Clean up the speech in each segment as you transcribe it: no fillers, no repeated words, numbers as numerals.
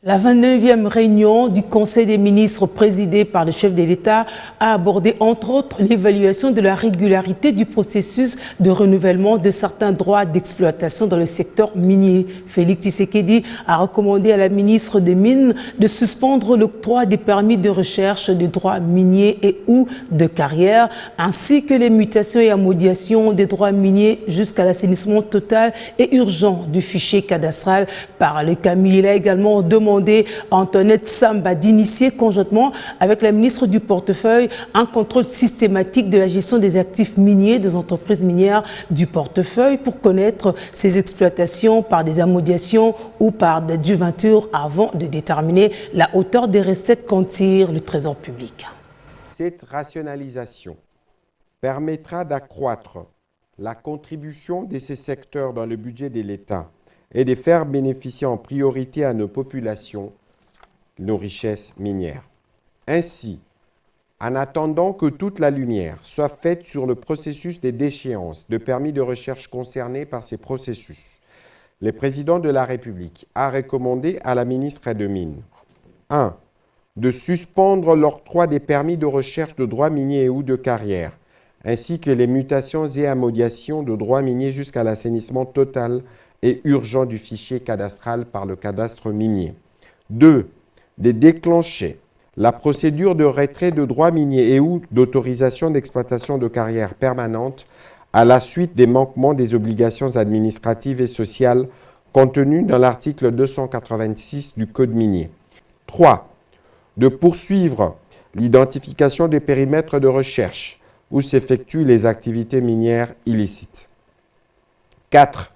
La 29e réunion du Conseil des ministres présidée par le chef de l'État a abordé entre autres l'évaluation de la régularité du processus de renouvellement de certains droits d'exploitation dans le secteur minier. Félix Tshisekedi a recommandé à la ministre des Mines de suspendre l'octroi des permis de recherche de droits miniers et ou de carrière, ainsi que les mutations et amodiations des droits miniers jusqu'à l'assainissement total et urgent du fichier cadastral par le CAMI. Il a également demandé à Antoinette Samba d'initier conjointement avec la ministre du portefeuille un contrôle systématique de la gestion des actifs miniers des entreprises minières du portefeuille pour connaître ces exploitations par des amodiations ou par des juventures avant de déterminer la hauteur des recettes qu'en tire le Trésor public. Cette rationalisation permettra d'accroître la contribution de ces secteurs dans le budget de l'État et de faire bénéficier en priorité à nos populations nos richesses minières. Ainsi, en attendant que toute la lumière soit faite sur le processus des déchéances de permis de recherche concernés par ces processus, le président de la République a recommandé à la ministre des Mines 1. De suspendre l'octroi des permis de recherche de droits miniers et ou de carrière, ainsi que les mutations et amodiations de droits miniers jusqu'à l'assainissement total et urgent du fichier cadastral par le cadastre minier. 2. De déclencher la procédure de retrait de droits miniers et ou d'autorisation d'exploitation de carrière permanente à la suite des manquements des obligations administratives et sociales contenues dans l'article 286 du Code minier. 3. De poursuivre l'identification des périmètres de recherche où s'effectuent les activités minières illicites. 4.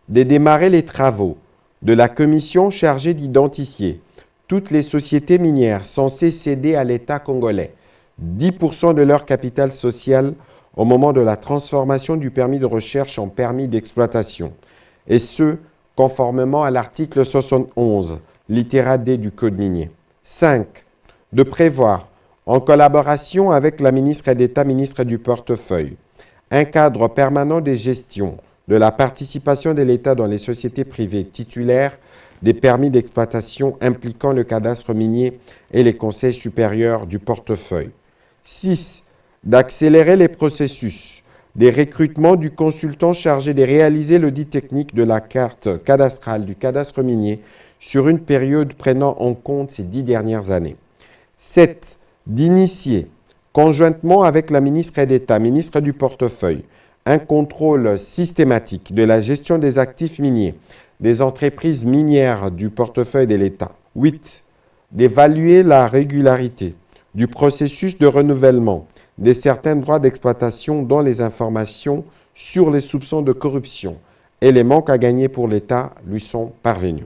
De démarrer les travaux de la commission chargée d'identifier toutes les sociétés minières censées céder à l'État congolais 10% de leur capital social au moment de la transformation du permis de recherche en permis d'exploitation, et ce, conformément à l'article 71, littéra D du Code minier. 5. De prévoir, en collaboration avec la ministre d'État, ministre du portefeuille, un cadre permanent de gestion de la participation de l'État dans les sociétés privées titulaires des permis d'exploitation impliquant le cadastre minier et les conseils supérieurs du portefeuille. 6. D'accélérer les processus des recrutements du consultant chargé de réaliser l'audit technique de la carte cadastrale du cadastre minier sur une période prenant en compte ces 10 dernières années. 7. D'initier, conjointement avec la ministre d'État, ministre du portefeuille, un contrôle systématique de la gestion des actifs miniers des entreprises minières du portefeuille de l'État. 8. D'évaluer la régularité du processus de renouvellement de certains droits d'exploitation dont les informations sur les soupçons de corruption et les manques à gagner pour l'État lui sont parvenus.